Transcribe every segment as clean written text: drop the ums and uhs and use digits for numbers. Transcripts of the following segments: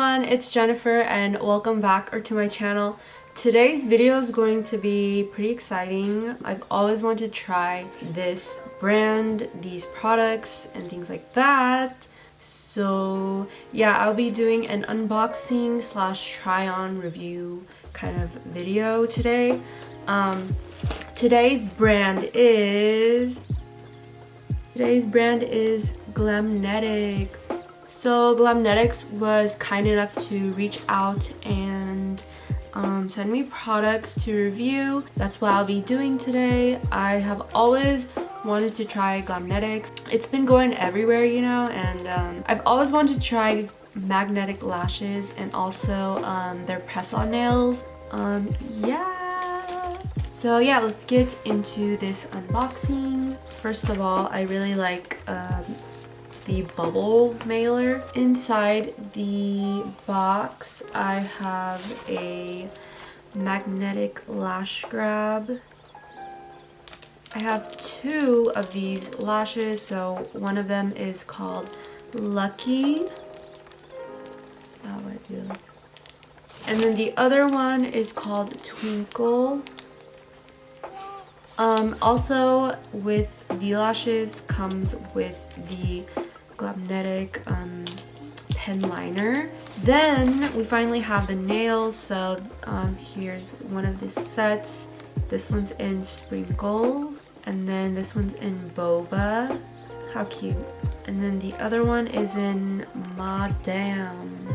everyone, it's Jennifer and welcome back to my channel. Today's video is going to be pretty exciting. I've always wanted to try this brand, these products and things like that. So yeah, I'll be doing an unboxing slash try on review kind of video today. Today's brand is Glamnetics. So Glamnetics was kind enough to reach out and send me products to review. That's what I'll be doing today. I have always wanted to try Glamnetics. It's been going everywhere, you know, and I've always wanted to try magnetic lashes and also their press-on nails. Yeah. So yeah, let's get into this unboxing. First of all, I really like the bubble mailer. Inside the box, I have a magnetic lash grab. I have two of these lashes, so one of them is called Lucky. Oh, I do. And then the other one is called Twinkle. Also with the lashes comes with the Glamnetic pen liner. Then we finally have the nails, so here's one of the sets. This one's in sprinkles and then this one's in boba. How cute. And then the other one is in madame.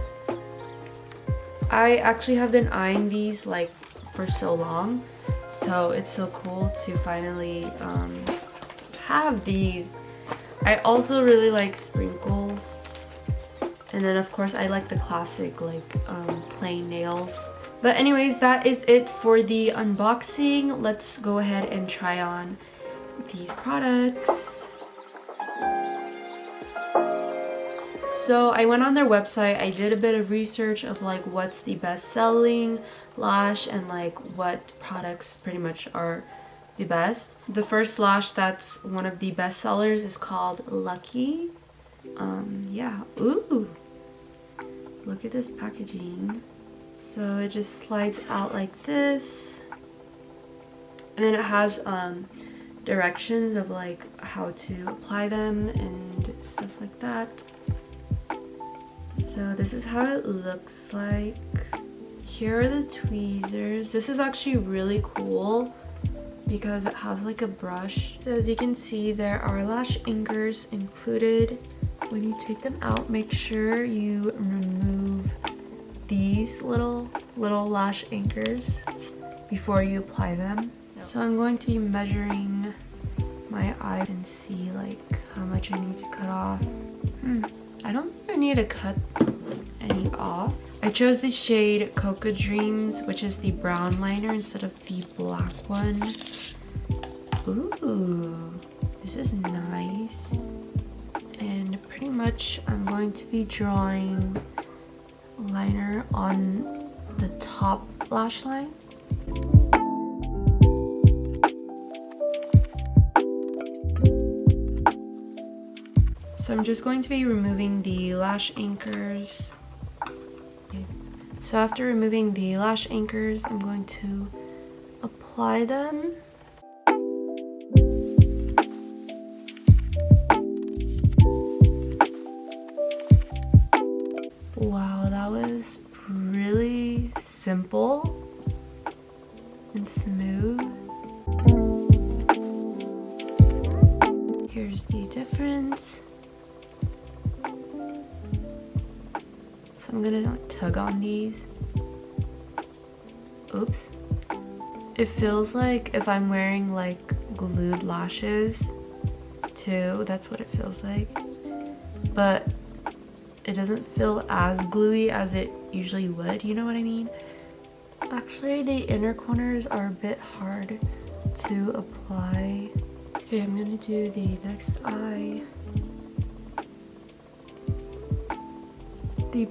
I actually have been eyeing these like for so long, so it's so cool to finally have these. I also really like sprinkles, and then of course I like the classic like plain nails. But anyways, that is it for the unboxing. Let's go ahead and try on these products. So I went on their website, I did a bit of research of like what's the best selling lash and like what products pretty much are the best. The first lash that's one of the best sellers is called Lucky. Yeah, ooh, look at this packaging. So it just slides out like this, and then it has directions of like how to apply them and stuff like that. So this is how it looks like. Here are the tweezers. This is actually really cool because it has like a brush. So as you can see, there are lash anchors included. When you take them out, make sure you remove these little lash anchors before you apply them. So I'm going to be measuring my eye and see like how much I need to cut off. I don't think I need to cut any off. I chose the shade Coca Dreams, which is the brown liner instead of the black one. Ooh, this is nice. And pretty much I'm going to be drawing liner on the top lash line. So I'm just going to be removing the lash anchors. Okay. So after removing the lash anchors, I'm going to apply them. Wow, that was really simple and smooth. Here's the difference. So I'm gonna tug on these. Oops. It feels like if I'm wearing like glued lashes too, that's what it feels like. But it doesn't feel as gluey as it usually would, you know what I mean? Actually, the inner corners are a bit hard to apply. Okay, I'm gonna do the next eye. The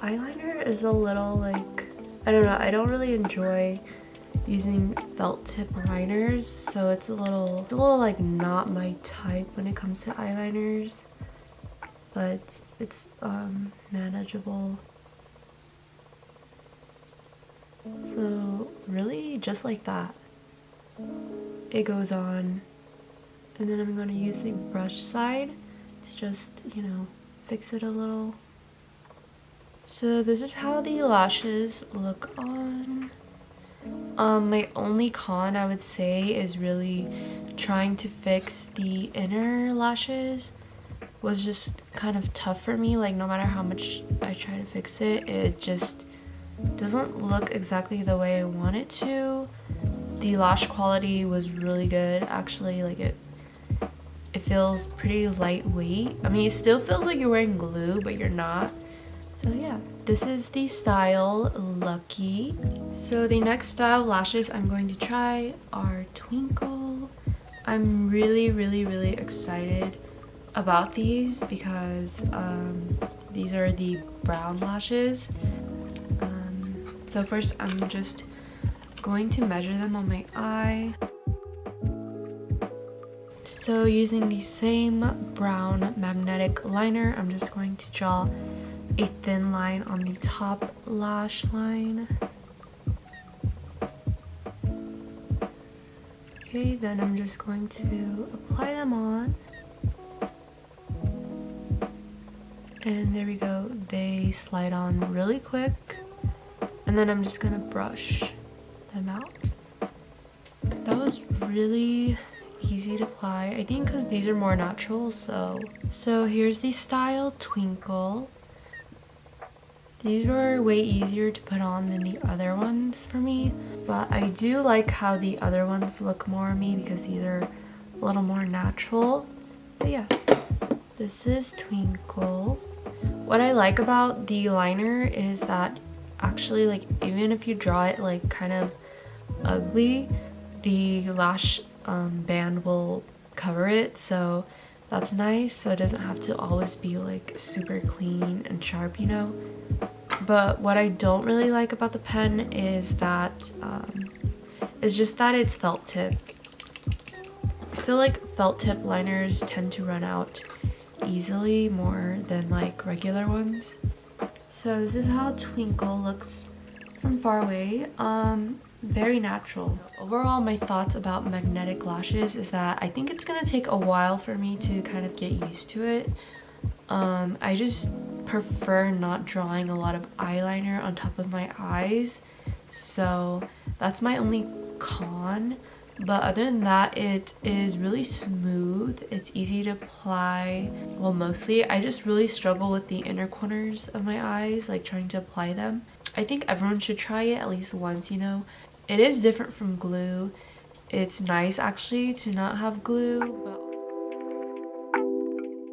eyeliner is a little like, I don't know, I don't really enjoy using felt tip liners, so it's a little like not my type when it comes to eyeliners, but it's manageable. So really just like that, it goes on. And then I'm going to use the brush side to just, you know, fix it a little. So this is how the lashes look on. My only con I would say is really trying to fix the inner lashes was just kind of tough for me. Like no matter how much I try to fix it, it just doesn't look exactly the way I want it to. The lash quality was really good actually. Like it feels pretty lightweight. I mean, it still feels like you're wearing glue, but you're not. So yeah, this is the style Lucky. So the next style of lashes I'm going to try are Twinkle. I'm really excited about these because these are the brown lashes. So first I'm just going to measure them on my eye. So using the same brown magnetic liner, I'm just going to draw a thin line on the top lash line. Okay, then I'm just going to apply them on. And there we go, they slide on really quick. And then I'm just gonna brush them out. That was really easy to apply, I think because these are more natural. So here's the style Twinkle. These were way easier to put on than the other ones for me, but I do like how the other ones look more on me because these are a little more natural. But yeah, this is Twinkle. What I like about the liner is that actually, like, even if you draw it like kind of ugly, the lash band will cover it, so that's nice. So it doesn't have to always be like super clean and sharp, you know. But what I don't really like about the pen is that it's just that it's felt tip. I feel like felt tip liners tend to run out easily more than like regular ones. So this is how Twinkle looks from far away. Very natural. Overall, my thoughts about magnetic lashes is that I think it's gonna take a while for me to kind of get used to it. I just prefer not drawing a lot of eyeliner on top of my eyes, so that's my only con. But other than that, it is really smooth. It's easy to apply. Well, mostly I just really struggle with the inner corners of my eyes, like trying to apply them. I think everyone should try it at least once, you know. It is different from glue. It's nice actually to not have glue. But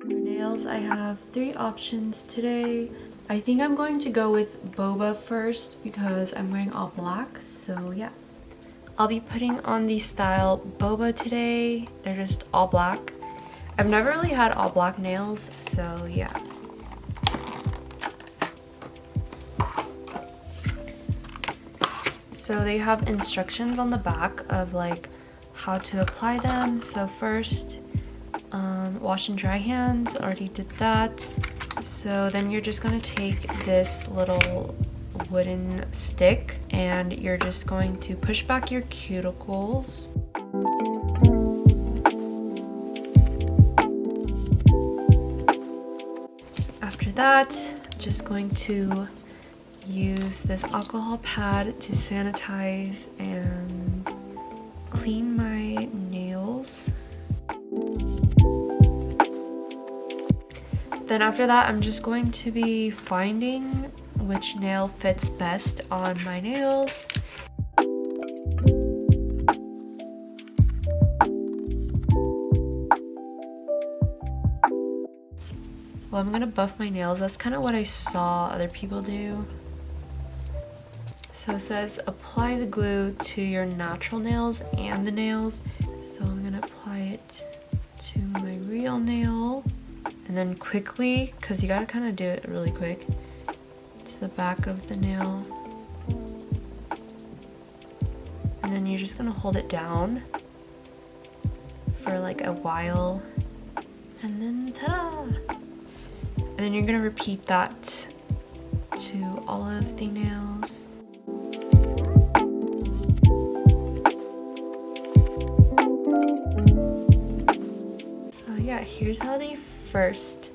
for nails, I have 3 options today. I think I'm going to go with boba first because I'm wearing all black, so yeah. I'll be putting on the style boba today. They're just all black. I've never really had all black nails, so yeah. So they have instructions on the back of like how to apply them. So first, wash and dry hands. Already did that. So then you're just gonna take this little wooden stick and you're just going to push back your cuticles. After that, just going to use this alcohol pad to sanitize and clean my nails. Then after that, I'm just going to be finding which nail fits best on my nails. Well, I'm gonna buff my nails. That's kind of what I saw other people do. So it says apply the glue to your natural nails and the nails. So I'm gonna apply it to my real nail and then quickly, because you gotta kind of do it really quick, to the back of the nail. And then you're just gonna hold it down for like a while. And then ta-da! And then you're gonna repeat that to all of the nails. here's how the first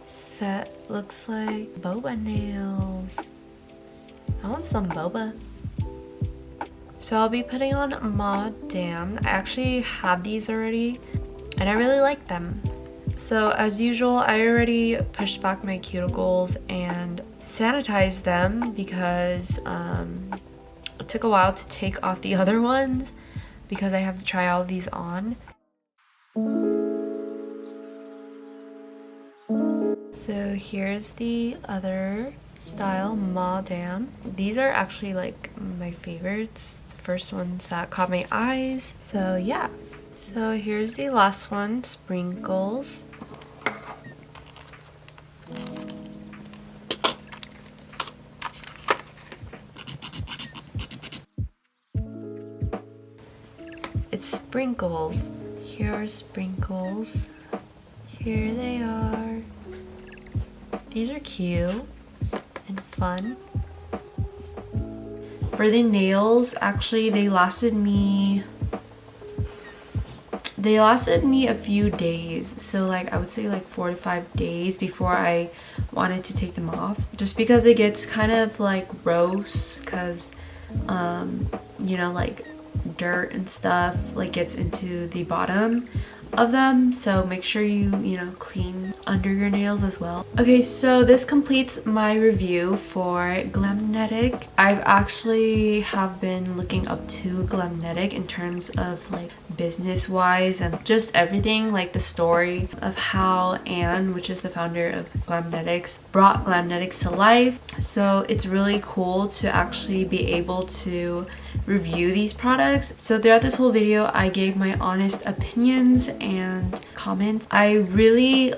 set looks like. Boba nails. I want some boba. So I'll be putting on Madame. I actually had these already and I really like them. So as usual, I already pushed back my cuticles and sanitized them because it took a while to take off the other ones because I have to try all of these on. So here's the other style, Madame. These are actually like my favorites, the first ones that caught my eyes. So yeah. So here's the last one, Sprinkles. It's Sprinkles. Here are Sprinkles. Here they are. These are cute and fun. For the nails, actually they lasted me a few days. So like I would say like 4 to 5 days before I wanted to take them off. Just because it gets kind of like gross because you know, like dirt and stuff like gets into the bottom of them, so make sure you know, clean under your nails as well. Okay, so this completes my review for Glamnetic. I've actually have been looking up to Glamnetic in terms of like business wise and just everything, like the story of how Anne, which is the founder of Glamnetics, brought Glamnetics to life. So it's really cool to actually be able to review these products. So throughout this whole video I gave my honest opinions and comments. I really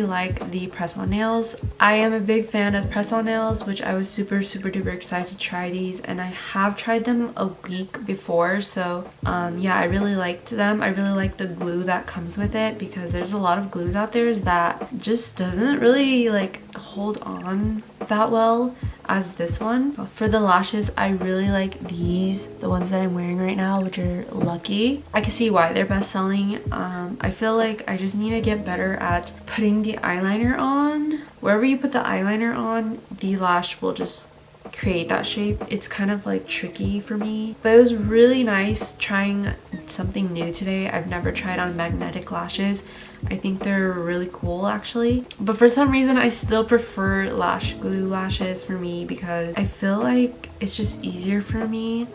like the press-on nails. I am a big fan of press-on nails, which I was super duper excited to try these, and I have tried them a week before. So yeah, I really liked them. I really like the glue that comes with it because there's a lot of glues out there that just doesn't really like hold on that well as this one. For the lashes, I really like these, the ones that I'm wearing right now, which are Lucky. I can see why they're best selling. I feel like I just need to get better at putting the eyeliner on. Wherever you put the eyeliner on, the lash will just create that shape. It's kind of like tricky for me, but it was really nice trying something new today. I've never tried on magnetic lashes. I think they're really cool actually, but for some reason I still prefer lash glue lashes for me because I feel like it's just easier for me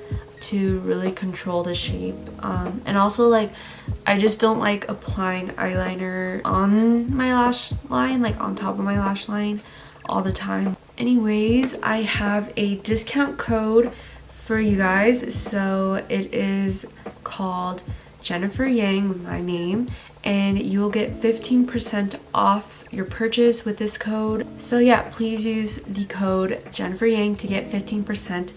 to really control the shape, and also like I just don't like applying eyeliner on my lash line, like on top of my lash line all the time. Anyways, I have a discount code for you guys. So it is called jennniferyang, my name, and you will get 15% off your purchase with this code. So yeah, please use the code jennniferyang to get 15%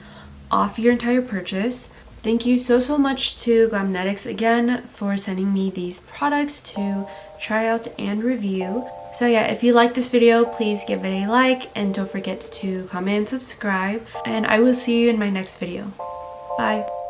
off your entire purchase. Thank you so much to Glamnetics again for sending me these products to try out and review. So yeah, if you like this video, please give it a like and don't forget to comment and subscribe, and I will see you in my next video. Bye!